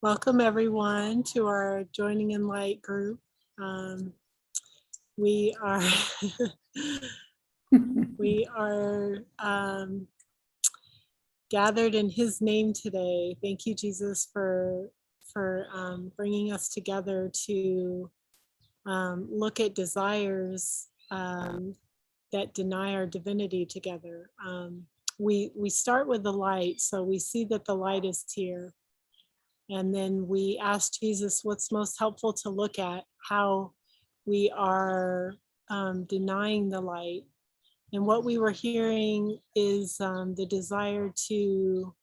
Welcome everyone to our Joining in Light group. We are gathered in His name today. Thank you, Jesus, for bringing us together to look at desires that deny our divinity together. We start with the light, so we see that the light is here. And then we ask Jesus what's most helpful to look at, how we are denying the light. And what we were hearing is the desire to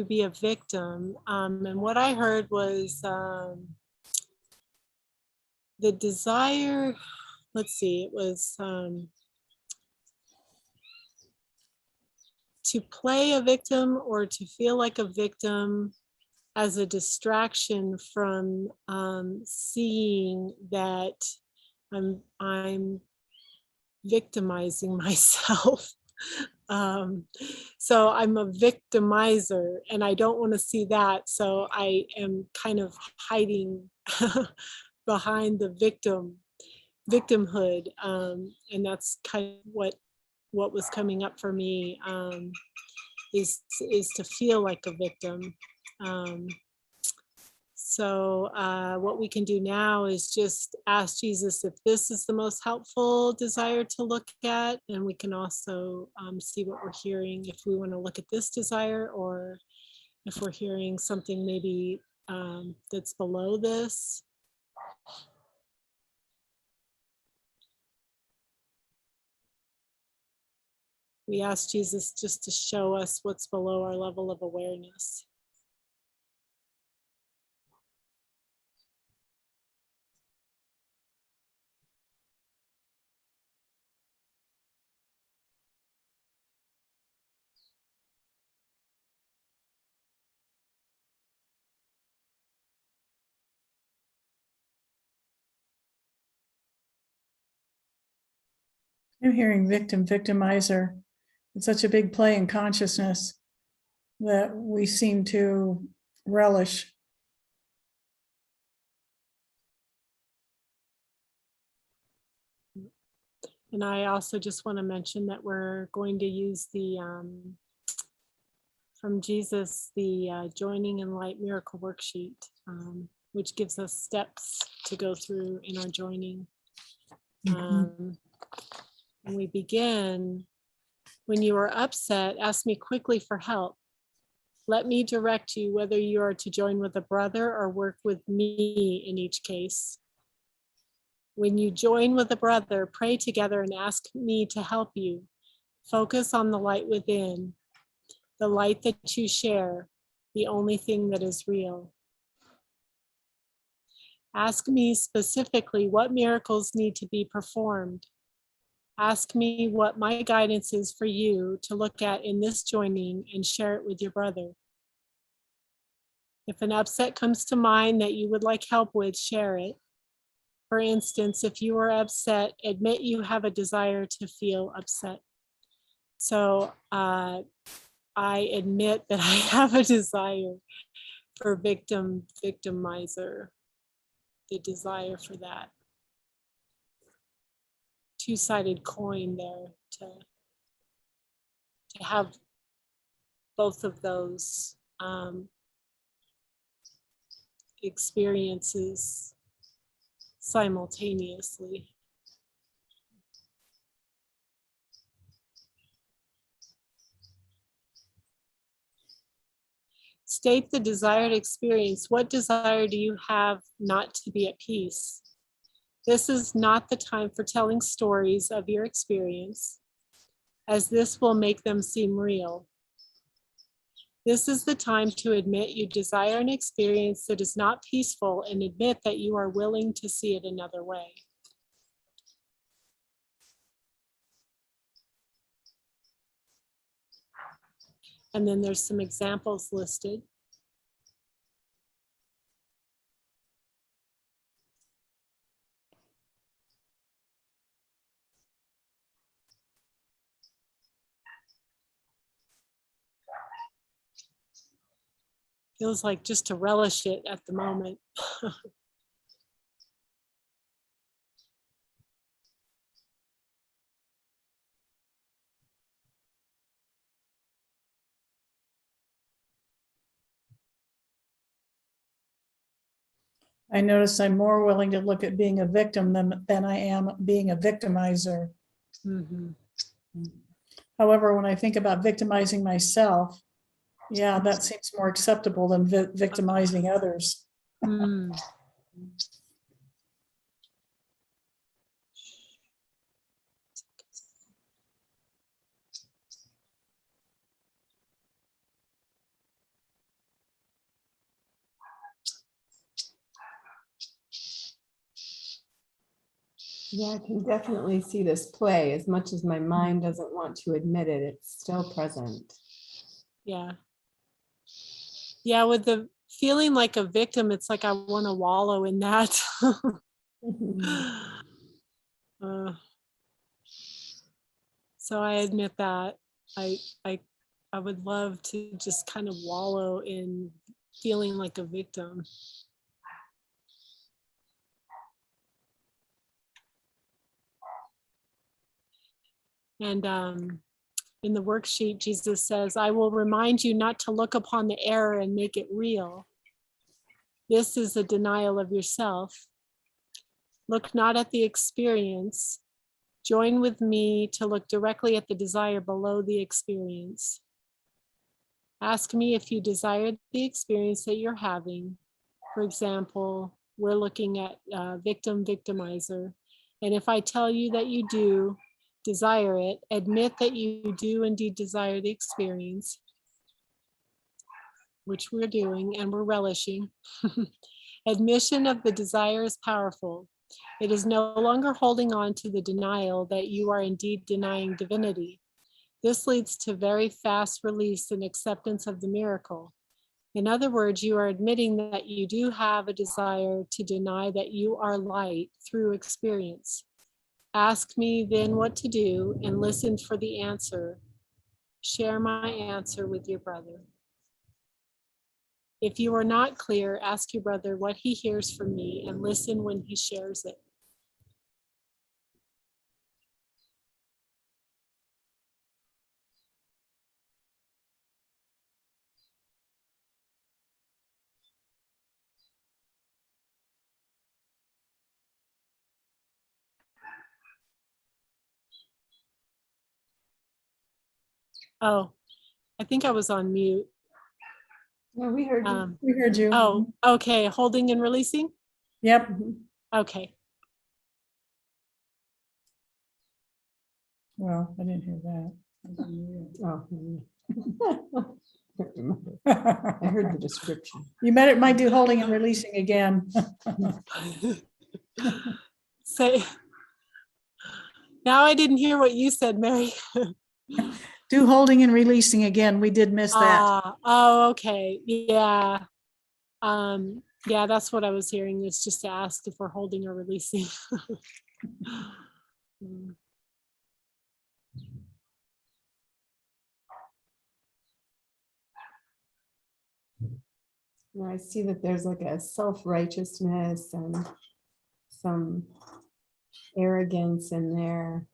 be a victim. And what I heard was the desire, let's see, it was to play a victim or to feel like a victim as a distraction from seeing that I'm victimizing myself. So I'm a victimizer and I don't want to see that. So I am kind of hiding behind the victimhood. And that's kind of what was coming up for me, is to feel like a victim. So what we can do now is just ask Jesus if this is the most helpful desire to look at, and we can also see what we're hearing, if we want to look at this desire, or if we're hearing something maybe that's below this. We ask Jesus just to show us what's below our level of awareness. I'm hearing victim, victimizer. It's such a big play in consciousness that we seem to relish. And I also just want to mention that we're going to use the, from Jesus, the Joining in Light Miracle Worksheet, which gives us steps to go through in our joining. And we begin, when you are upset, ask me quickly for help. Let me direct you whether you are to join with a brother or work with me in each case. When you join with a brother, pray together and ask me to help you. Focus on the light within, the light that you share, the only thing that is real. Ask me specifically what miracles need to be performed. Ask me what my guidance is for you to look at in this joining and share it with your brother. If an upset comes to mind that you would like help with, share it. For instance, if you are upset, admit you have a desire to feel upset. So I admit that I have a desire for victimizer, the desire for that. Two-sided coin there, to have both of those experiences simultaneously. State the desired experience. What desire do you have not to be at peace? This is not the time for telling stories of your experience, as this will make them seem real. This is the time to admit you desire an experience that is not peaceful and admit that you are willing to see it another way. And then there's some examples listed. Feels like just to relish it at the moment. I notice I'm more willing to look at being a victim than I am being a victimizer. Mhm. However, when I think about victimizing myself, yeah, that seems more acceptable than victimizing others. Mm. Yeah, I can definitely see this play. As much as my mind doesn't want to admit it, it's still present. Yeah. Yeah, with the feeling like a victim, it's like I want to wallow in that. uh, so I admit that I I I would love to just kind of wallow in feeling like a victim. And in the worksheet, Jesus says, I will remind you not to look upon the error and make it real. This is a denial of yourself. Look not at the experience. Join with me to look directly at the desire below the experience. Ask me if you desire the experience that you're having. For example, we're looking at victim, victimizer. And if I tell you that you do desire it, admit that you do indeed desire the experience, which we're doing and we're relishing. Admission of the desire is powerful. It is no longer holding on to the denial that you are indeed denying divinity. This leads to very fast release and acceptance of the miracle. In other words, you are admitting that you do have a desire to deny that you are light through experience. Ask me then what to do and listen for the answer. Share my answer with your brother. If you are not clear, ask your brother what he hears from me and listen when he shares it. Oh, I think I was on mute. No, we heard you. We heard you. Oh, okay, holding and releasing? Yep. Okay. Well, I didn't hear that. Oh, I heard the description. You might do holding and releasing again. Say, now I didn't hear what you said, Mary. Do holding and releasing again. We did miss that. Oh, okay. Yeah. Yeah, that's what I was hearing, is just to ask if we're holding or releasing. Mm. Now I see that there's like a self-righteousness and some arrogance in there.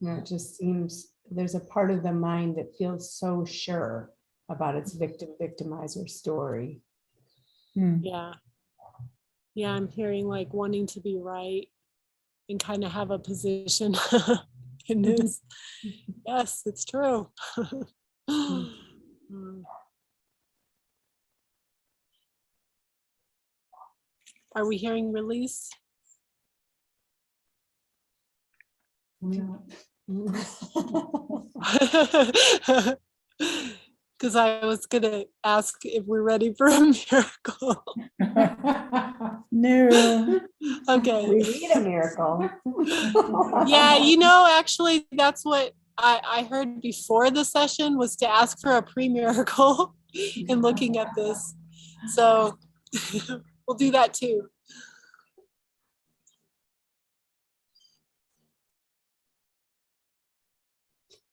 It just seems there's a part of the mind that feels so sure about its victimizer story. Yeah. Yeah, I'm hearing like wanting to be right and kind of have a position in this. Yes, it's true. Mm. Are we hearing release? Because I was gonna ask if we're ready for a miracle. No. Okay. We need a miracle. Yeah, actually, that's what I heard before the session, was to ask for a pre-miracle in looking at this. So we'll do that too.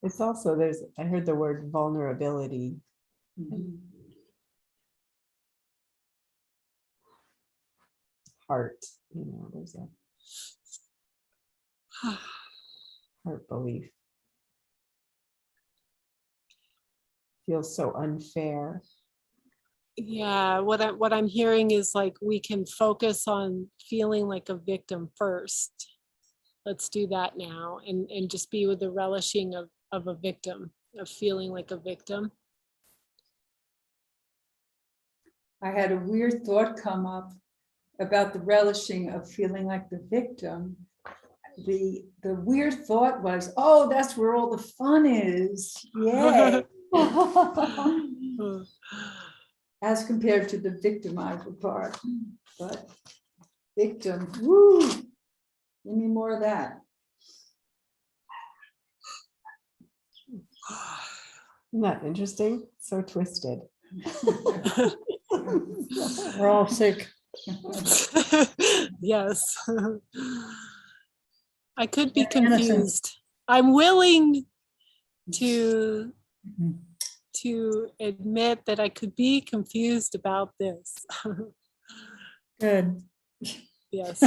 It's also, I heard the word vulnerability. Heart, there's a heart belief. Feels so unfair. Yeah, what I'm hearing is like we can focus on feeling like a victim first. Let's do that now, and just be with the relishing of a victim, of feeling like a victim. I had a weird thought come up about the relishing of feeling like the victim. The weird thought was, oh, that's where all the fun is. Yay. As compared to the victimizer part. But victim, woo, give me more of that. Isn't that interesting? So twisted. We're all sick. Yes. I could be Innocent. confused. I'm willing to admit that I could be confused about this. Good. Yes.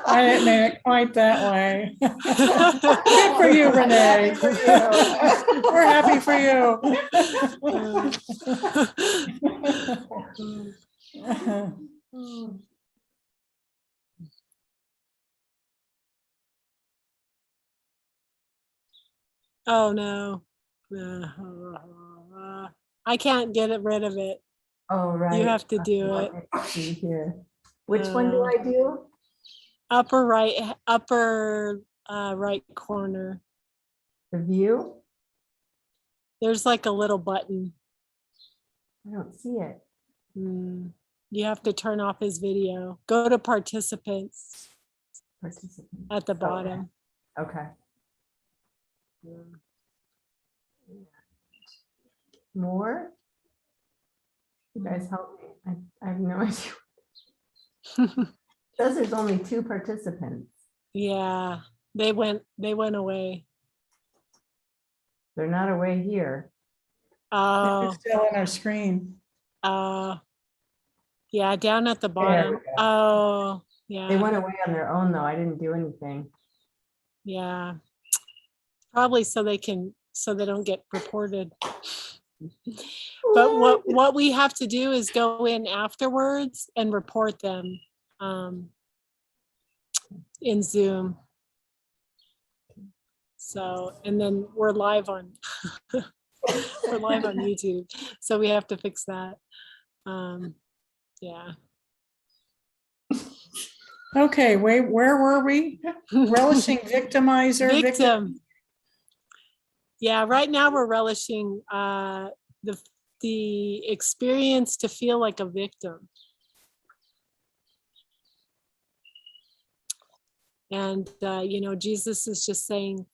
I didn't mean it quite that way. Good for you, Renee. We're happy for you. Oh no. I can't get rid of it. Oh, right. You have to do it. See here. Which one do I do? Upper right corner. The view? There's like a little button. I don't see it. You have to turn off his video. Go to participants Participant. at the bottom. Okay. More? You guys help me. I have no idea. It says there's only 2 participants. Yeah, they went away. They're not away here. Oh, It's still on our screen. yeah, down at the bottom. Oh, yeah. They went away on their own though. I didn't do anything. Yeah, probably so they don't get reported. But what we have to do is go in afterwards and report them in Zoom. So, and then we're live on YouTube, so we have to fix that. Yeah. Okay, wait, where were we? Relishing victimizer. Victim. Yeah, right now we're relishing the experience to feel like a victim. And Jesus is just saying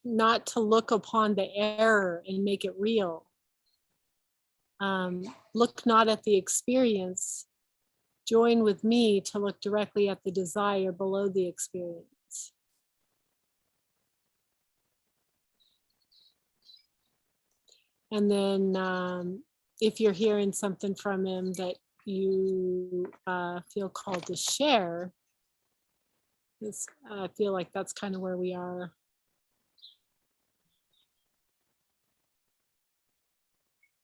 not to look upon the error and make it real. Look not at the experience. Join with me to look directly at the desire below the experience. And then if you're hearing something from him that you feel called to share, I feel like that's kind of where we are.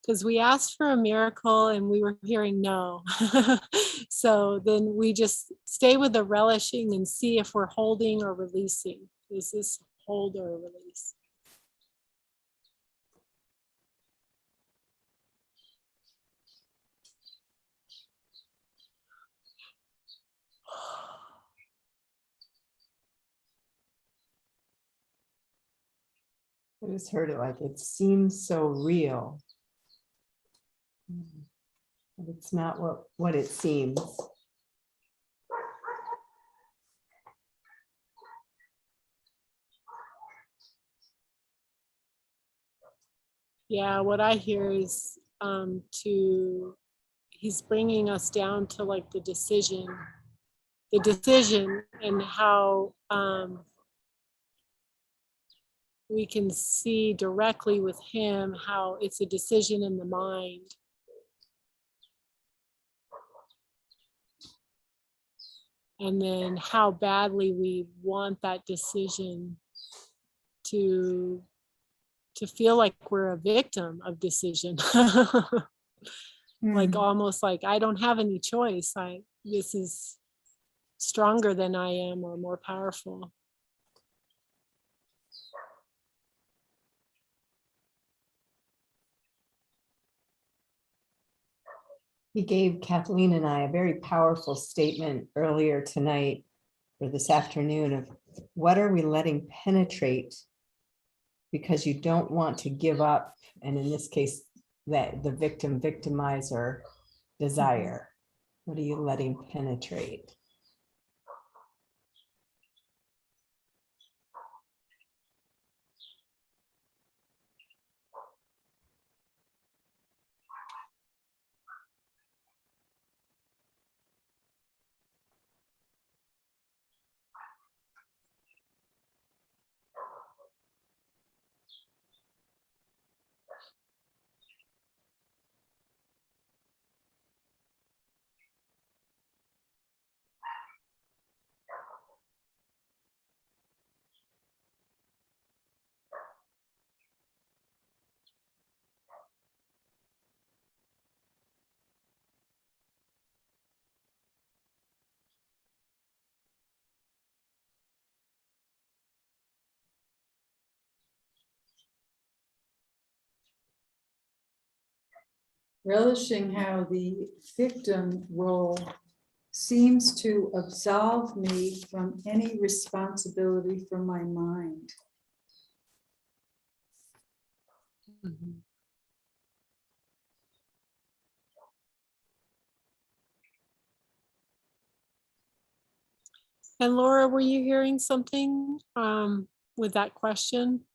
Because we asked for a miracle and we were hearing no. So then we just stay with the relishing and see if we're holding or releasing. Is this hold or release? I just heard it like it seems so real. But it's not what it seems. Yeah, what I hear is he's bringing us down to like the decision the decision and how we can see directly with him how it's a decision in the mind. And then how badly we want that decision to feel like we're a victim of decision. Like almost like I don't have any choice. This is stronger than I am or more powerful. He gave Kathleen and I a very powerful statement earlier tonight or this afternoon of what are we letting penetrate because you don't want to give up, and in this case, that the victimizer desire. What are you letting penetrate? Relishing how the victim role seems to absolve me from any responsibility for my mind. Mhm. And Laura, were you hearing something with that question?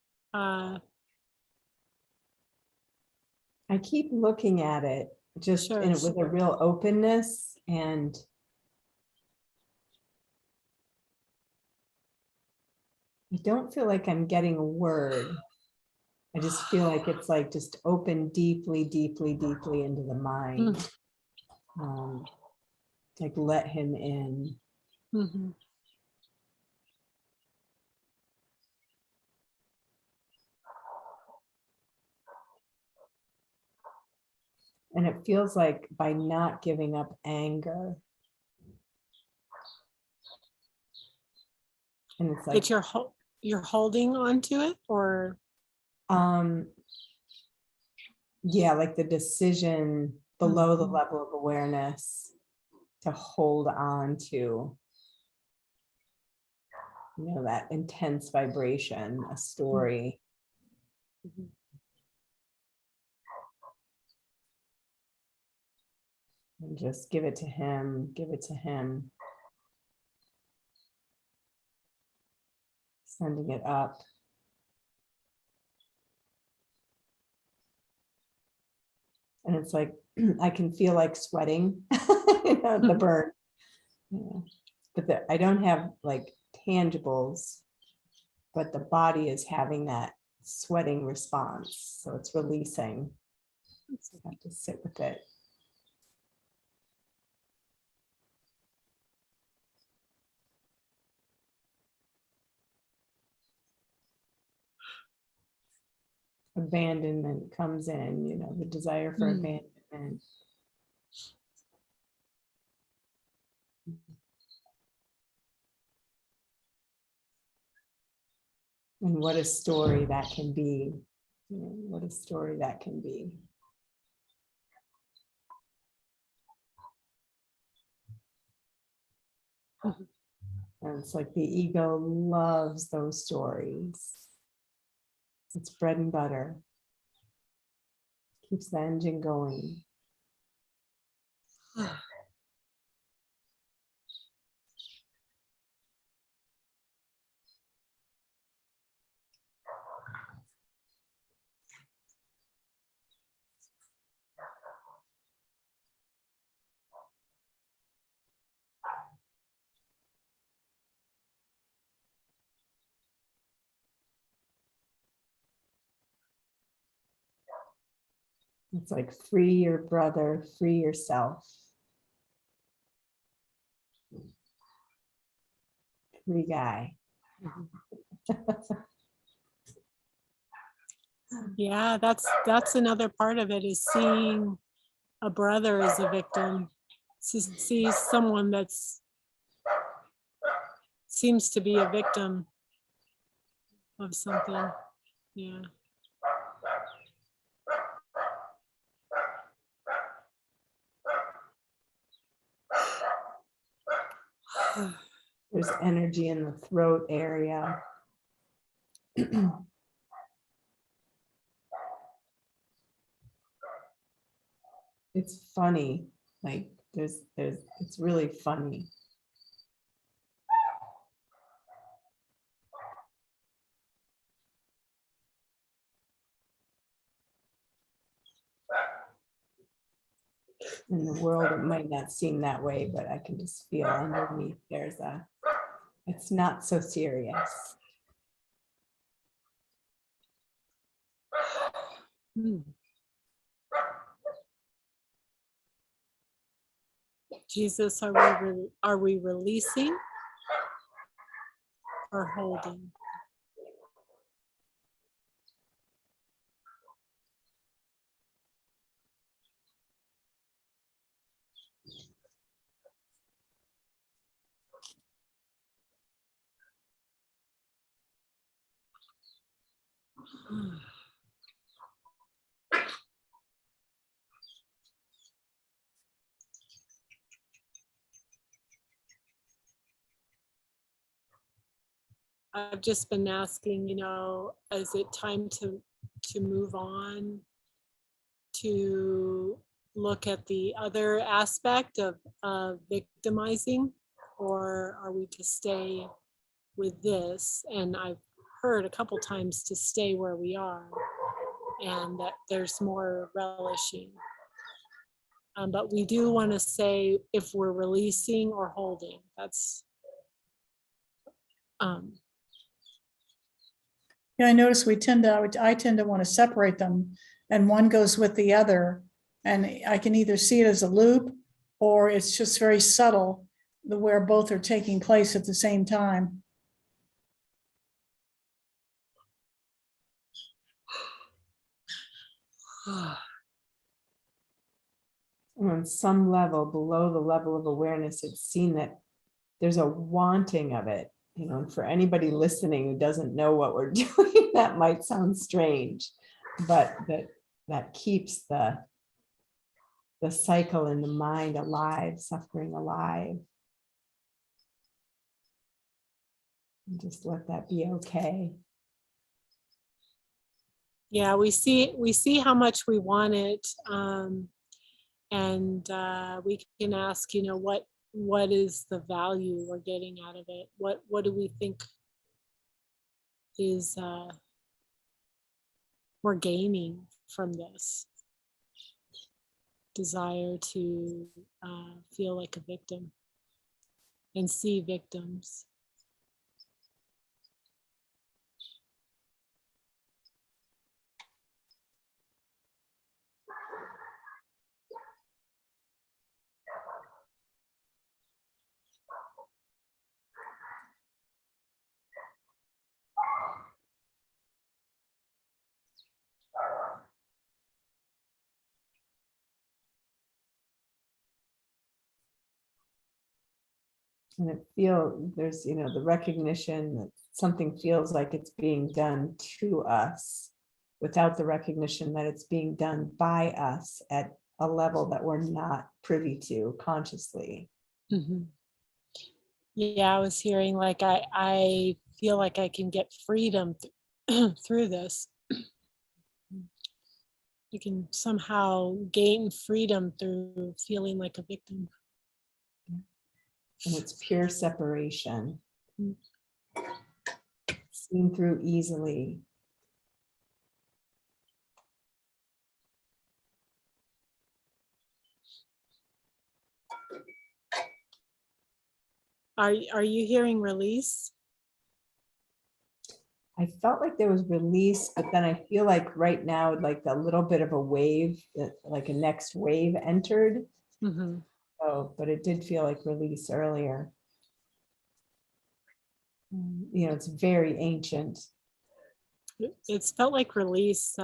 I keep looking at it just Sure, with a real openness, and I don't feel like I'm getting a word. I just feel like it's like just open deeply, deeply, deeply into the mind. Like let him in. Mhm. And it feels like by not giving up anger. And it's like, That you're holding on to it, or yeah, like the decision below the level of awareness to hold on to, that intense vibration, a story. Mhm. And just give it to him, give it to him. Sending it up. And it's like, I can feel like sweating, the burn. Yeah. But I don't have like tangibles, but the body is having that sweating response. So it's releasing. So I have to sit with it. Abandonment comes in, the desire for abandonment. And what a story that can be. What a story that can be. And it's like the ego loves those stories. It's bread and butter. Keeps the engine going. It's like free your brother, free yourself. Free guy. Yeah, that's another part of it, is seeing a brother as a victim. See someone that's seems to be a victim of something. Yeah. There's energy in the throat area. It's funny, like it's really funny. In the world, it might not seem that way, but I can just feel underneath it's not so serious. Hmm. Jesus, are we releasing or holding? I've just been asking, is it time to move on, to look at the other aspect of victimizing, or are we to stay with this? And I've heard a couple times to stay where we are, and that there's more relishing. But we do want to say if we're releasing or holding. That's Yeah, I notice I tend to want to separate them, and one goes with the other. And I can either see it as a loop, or it's just very subtle, where both are taking place at the same time. On some level, below the level of awareness, it's seen that there's a wanting of it. And for anybody listening who doesn't know what we're doing, that might sound strange, but that keeps the cycle in the mind alive, suffering alive. And just let that be okay. Yeah, we see how much we want it, and we can ask, what is the value we're getting out of it? What do we think is we're gaining from this desire to feel like a victim and see victims? And there's the recognition that something feels like it's being done to us, without the recognition that it's being done by us at a level that we're not privy to consciously. Mm-hmm. Yeah, I was hearing like I feel like I can get freedom through this. You can somehow gain freedom through feeling like a victim. And it's pure separation, Mm. seen through easily. Are you hearing release? I felt like there was release, but then I feel like right now, like a little bit of a wave, like a next wave entered. Mhm. Oh, but it did feel like release earlier. You know, it's very ancient. It's felt like release.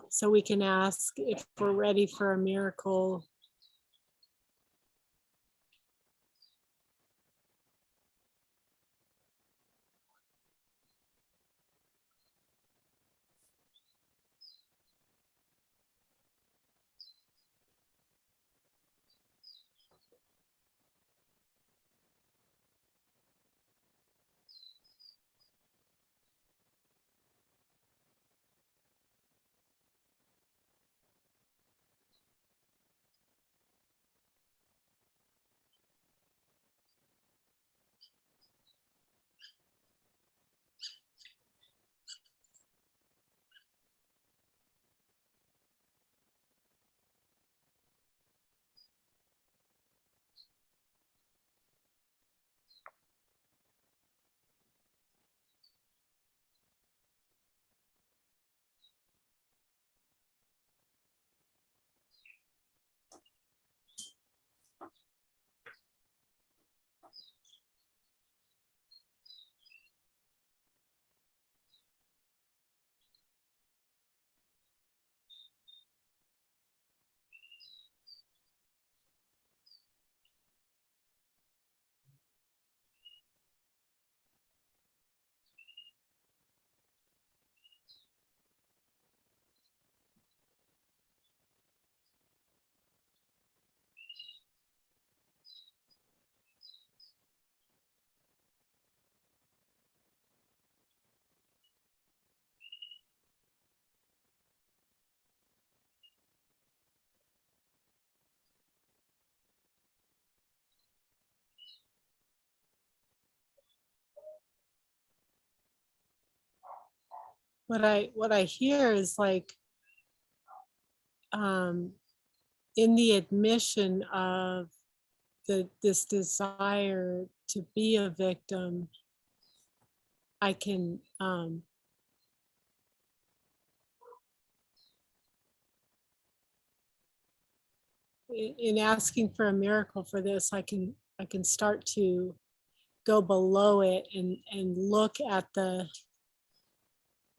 So we can ask if we're ready for a miracle. What I hear is like in the admission of this desire to be a victim, I can in asking for a miracle for this, I can start to go below it and look at the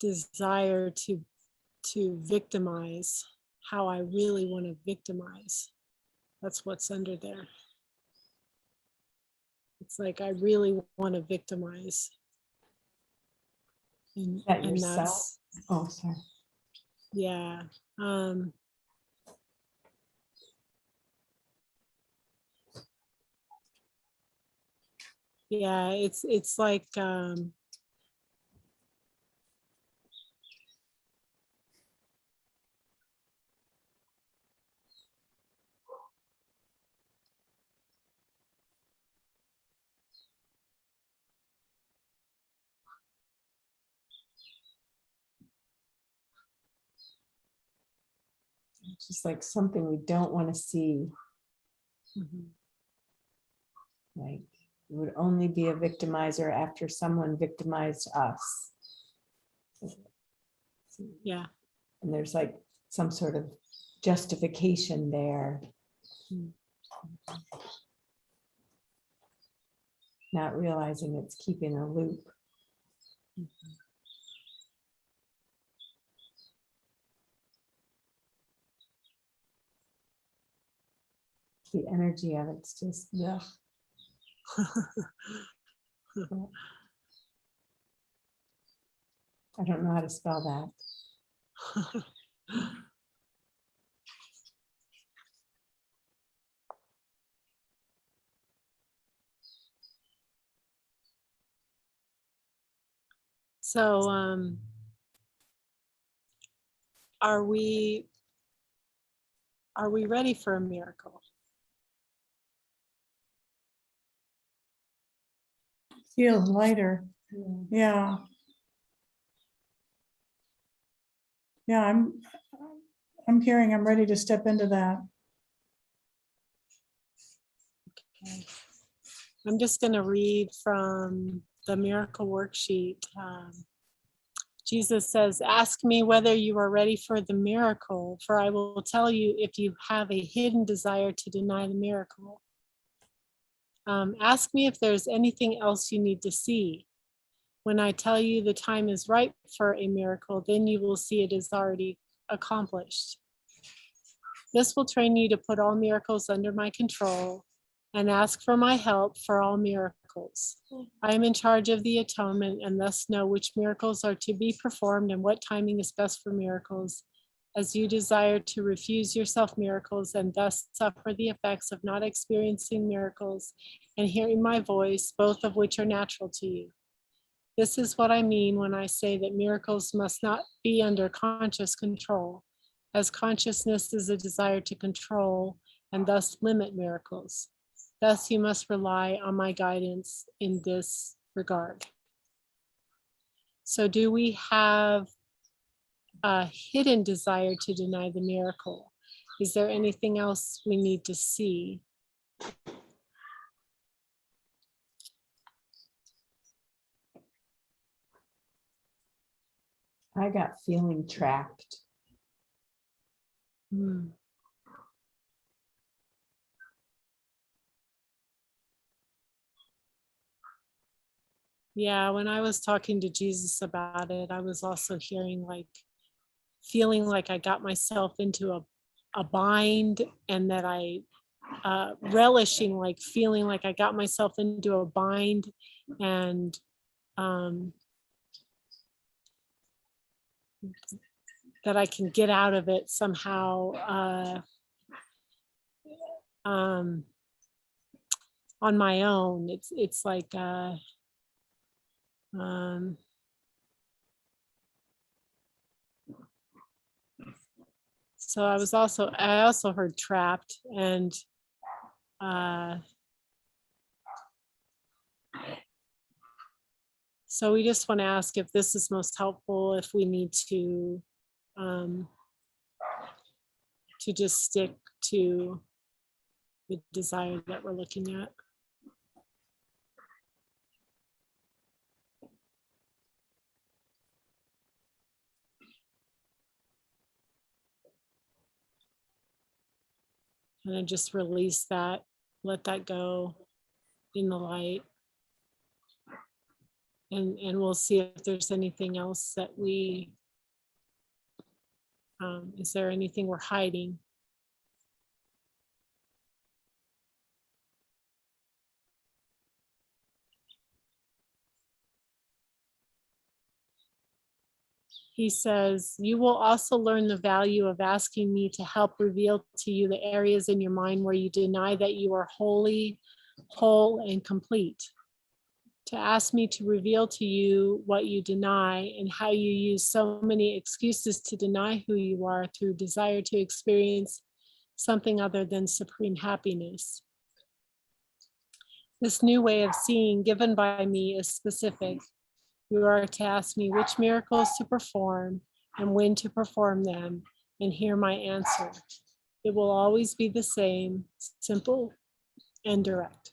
desire to victimize, how I really want to victimize. That's what's under there. It's like I really want to victimize. And, That and yourself? that's, Oh, sorry. yeah. Yeah, it's like It's just like something we don't want to see. mhm. Like, we would only be a victimizer after someone victimized us. Yeah. And there's like some sort of justification there. Mm. Not realizing it's keeping a loop. The energy of it's just, ugh. I don't know how to spell that. So are we ready for a miracle? Feels lighter. Yeah. Yeah, I'm hearing I'm ready to step into that. Okay. I'm just going to read from the miracle worksheet. Jesus says, ask me whether you are ready for the miracle, for I will tell you if you have a hidden desire to deny the miracle. Ask me if there's anything else you need to see. When I tell you the time is right for a miracle, then you will see it is already accomplished. This will train you to put all miracles under my control and ask for my help for all miracles. I am in charge of the atonement and thus know which miracles are to be performed and what timing is best for miracles, as you desire to refuse yourself miracles and thus suffer the effects of not experiencing miracles and hearing my voice, both of which are natural to you. This is what I mean when I say that miracles must not be under conscious control, as consciousness is a desire to control and thus limit miracles. Thus, you must rely on my guidance in this regard. So, do we have a hidden desire to deny the miracle? Is there anything else we need to see? I got feeling trapped. Yeah, when I was talking to Jesus about it, I was also hearing feeling like I got myself into a bind, and that I relishing feeling like I got myself into a bind, and that I can get out of it somehow on my own. It's like so I also heard trapped, and so we just want to ask if this is most helpful, if we need to just stick to the desire that we're looking at. And then just release that, let that go in the light. And we'll see if there's anything else that is there anything we're hiding? He says, you will also learn the value of asking me to help reveal to you the areas in your mind where you deny that you are holy, whole, and complete. To ask me to reveal to you what you deny and how you use so many excuses to deny who you are through desire to experience something other than supreme happiness. This new way of seeing given by me is specific. You are to ask me which miracles to perform and when to perform them, and hear my answer. It will always be the same, simple and direct.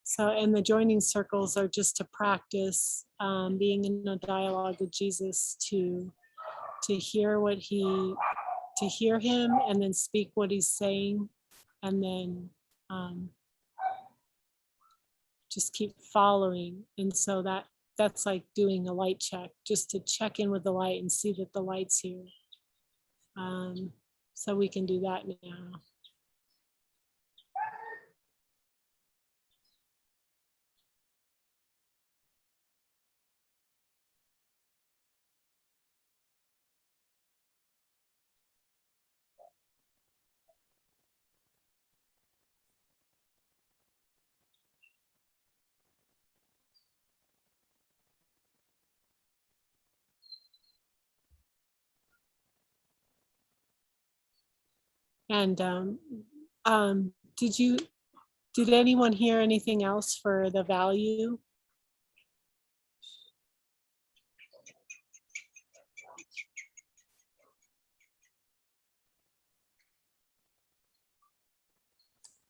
So, and the joining circles are just to practice being in a dialogue with Jesus, to hear to hear him and then speak what he's saying, and then just keep following. And so that's like doing a light check, just to check in with the light and see that the light's here. So we can do that now. And did anyone hear anything else for the value?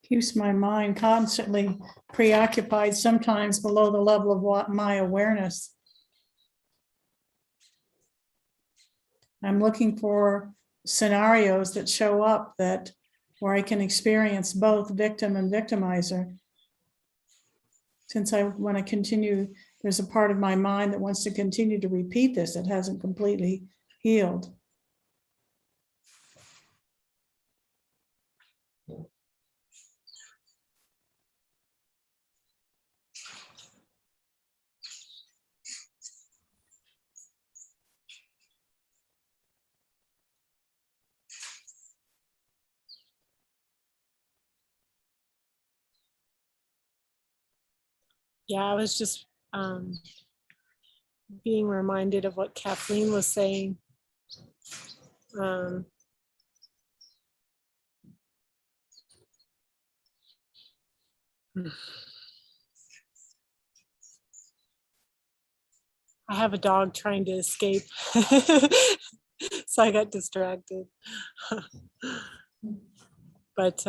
keeps my mind constantly preoccupied, sometimes below the level of what my awareness. I'm looking for scenarios that show up that where I can experience both victim and victimizer. Since I want to continue, there's a part of my mind that wants to continue to repeat this. It hasn't completely healed. Yeah, I was just being reminded of what Kathleen was saying. Um, I have a dog trying to escape, so I got distracted. But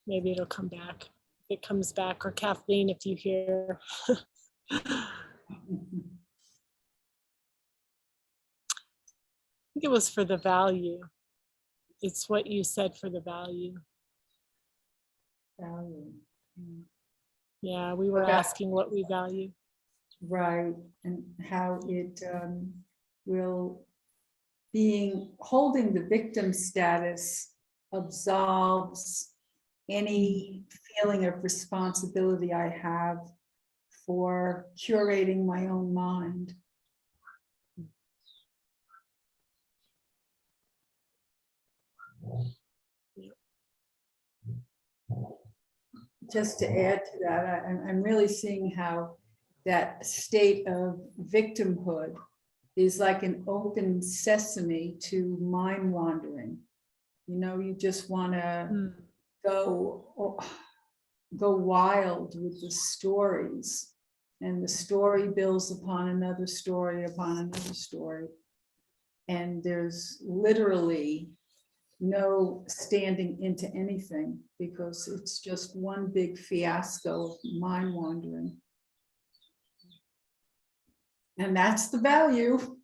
maybe it'll come back. If it comes back, or Kathleen, if you hear. I think it was for the value. It's what you said for the value. Value. Mm. Yeah, we were Okay. asking what we value. Right, and how it will holding the victim status absolves any feeling of responsibility I have for curating my own mind. Just to add to that, I'm really seeing how that state of victimhood is like an open sesame to mind wandering. You know, you just want to go wild with the stories, and the story builds upon another story upon another story. And there's literally no standing into anything because it's just one big fiasco of mind wandering. And that's the value.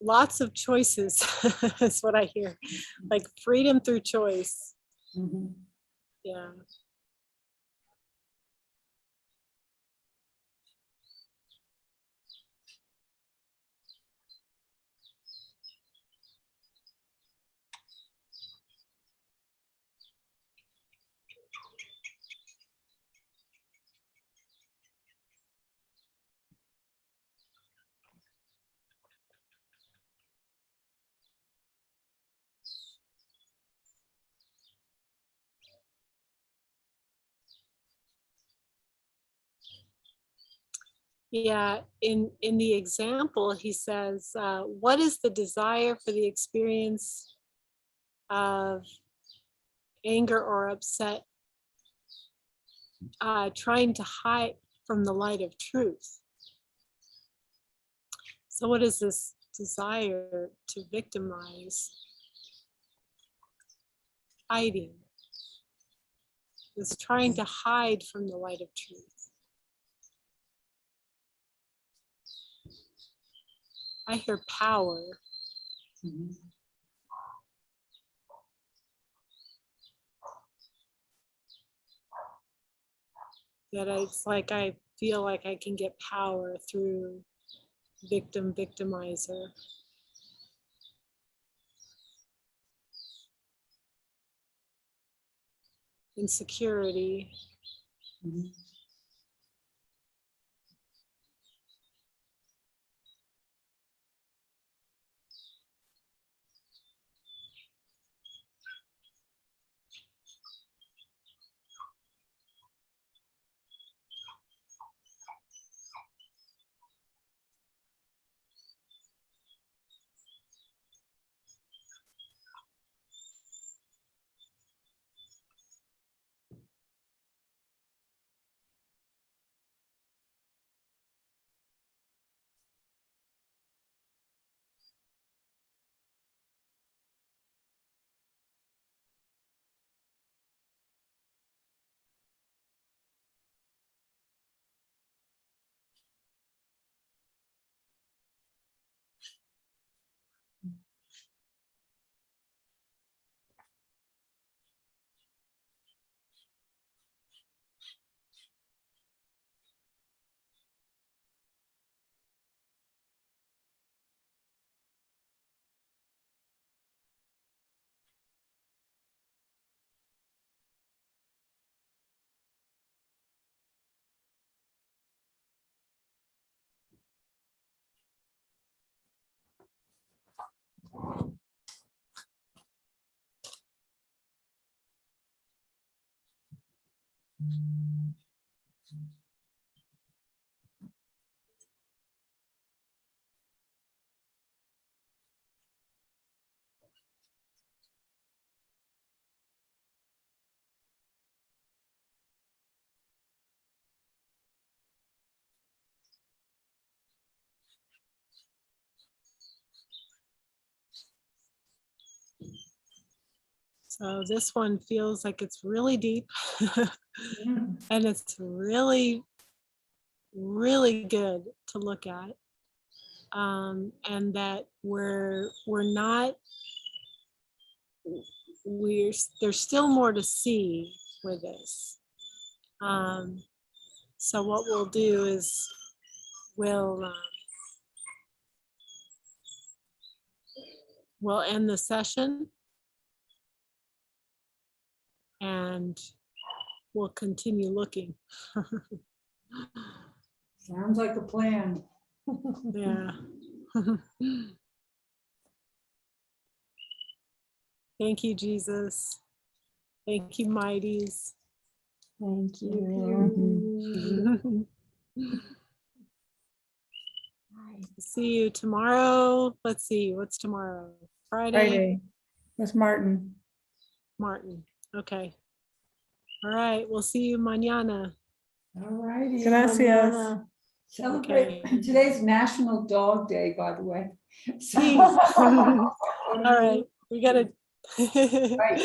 Lots of choices is what I hear, like freedom through choice. Mhm. Yeah. Yeah, in the example, he says, what is the desire for the experience of anger or upset, trying to hide from the light of truth? So what is this desire to victimize? Hiding. It's trying to hide from the light of truth. I hear power. Mhm. That it's like I feel like I can get power through victimizer. Insecurity. Mhm. So this one feels like it's really deep Mm. and it's really, really good to look at. And that there's still more to see with this. So what we'll do is we'll end the session and we'll continue looking. Sounds like a plan. Yeah. Thank you, Jesus. Thank you, mighties. Thank you. See you tomorrow. Let's see, what's tomorrow? Friday? Friday with Martin. Martin. Okay. All right. We'll see you mañana. All righty. Gracias. Celebrate. Okay. Today's National Dog Day, by the way. So- Jeez. All right. We got to. Right.